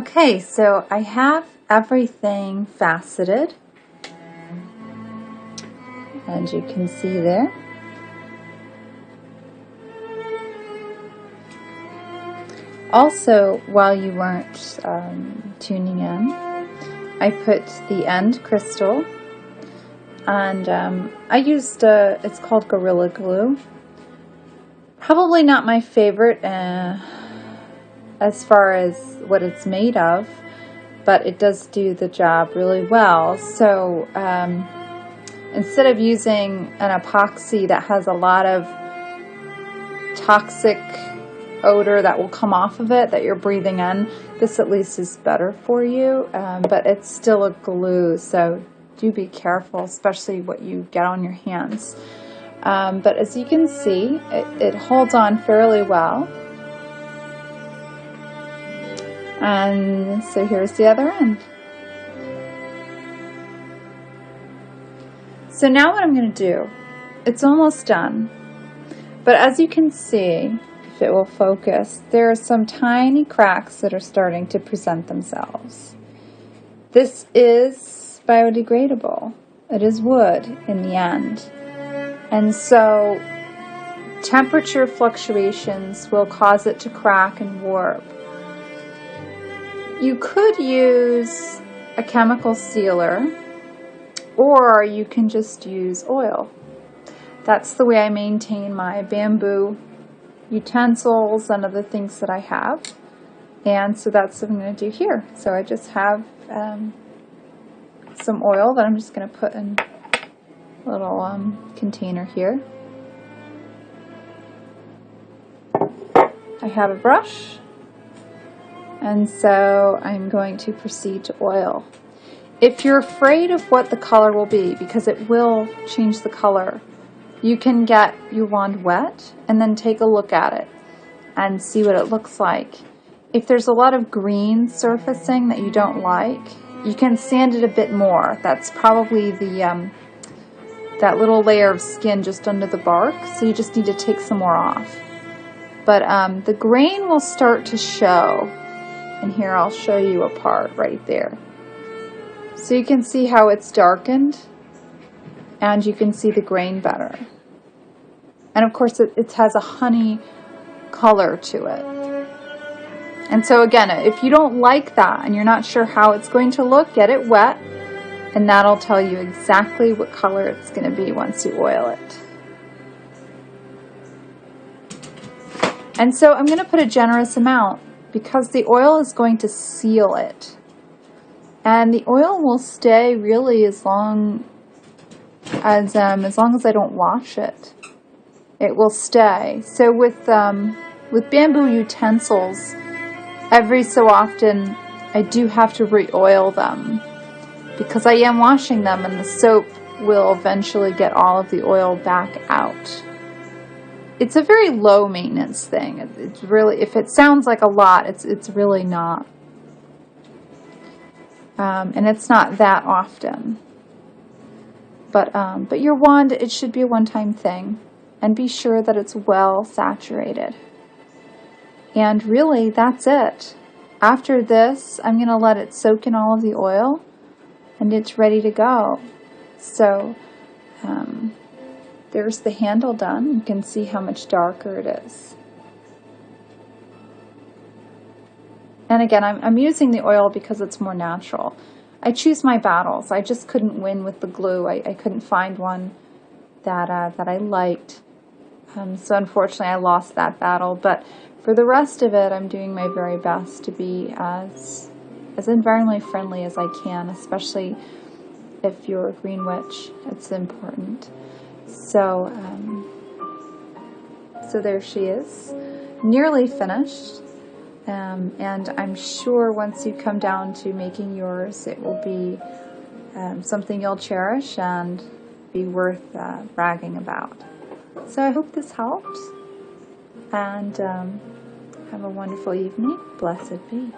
Okay, so I have everything faceted, and you can see there. Also, while you weren't tuning in, I put the end crystal, and I used, it's called Gorilla Glue. Probably not my favorite as far as what it's made of, but it does do the job really well. So instead of using an epoxy that has a lot of toxic odor that will come off of it that you're breathing in, this at least is better for you, but it's still a glue, so do be careful, especially what you get on your hands. But as you can see, it holds on fairly well. And so here's the other end. So now what I'm going to do, it's almost done, but as you can see, if it will focus, there are some tiny cracks that are starting to present themselves. This is biodegradable. It is wood in the end. And so temperature fluctuations will cause it to crack and warp. You could use a chemical sealer, or you can just use oil. That's the way I maintain my bamboo utensils and other things that I have. And so that's what I'm going to do here. So I just have some oil that I'm just going to put in a little container here. I have a brush. And so I'm going to proceed to oil. If you're afraid of what the color will be, because it will change the color, you can get your wand wet and then take a look at it and see what it looks like. If there's a lot of green surfacing that you don't like, you can sand it a bit more. That's probably the that little layer of skin just under the bark, so you just need to take some more off. But the grain will start to show. And here I'll show you a part right there. So you can see how it's darkened, and you can see the grain better. And of course it has a honey color to it. And so again, if you don't like that and you're not sure how it's going to look, get it wet, and that'll tell you exactly what color it's going to be once you oil it. And so I'm going to put a generous amount, because the oil is going to seal it. And the oil will stay really as long as I don't wash it. It will stay. So with bamboo utensils, every so often I do have to re-oil them, because I am washing them and the soap will eventually get all of the oil back out. It's a very low maintenance thing. It's really, if it sounds like a lot, it's really not. And it's not that often. But your wand, it should be a one-time thing. And be sure that it's well saturated. And really, that's it. After this, I'm going to let it soak in all of the oil, and it's ready to go. So, there's the handle done. You can see how much darker it is. And again, I'm using the oil because it's more natural. I choose my battles. I just couldn't win with the glue. I couldn't find one that I liked. So unfortunately, I lost that battle. But for the rest of it, I'm doing my very best to be as environmentally friendly as I can, especially if you're a green witch. It's important. So, so there she is, nearly finished, and I'm sure once you come down to making yours, it will be something you'll cherish and be worth bragging about. So I hope this helps, and have a wonderful evening. Blessed be.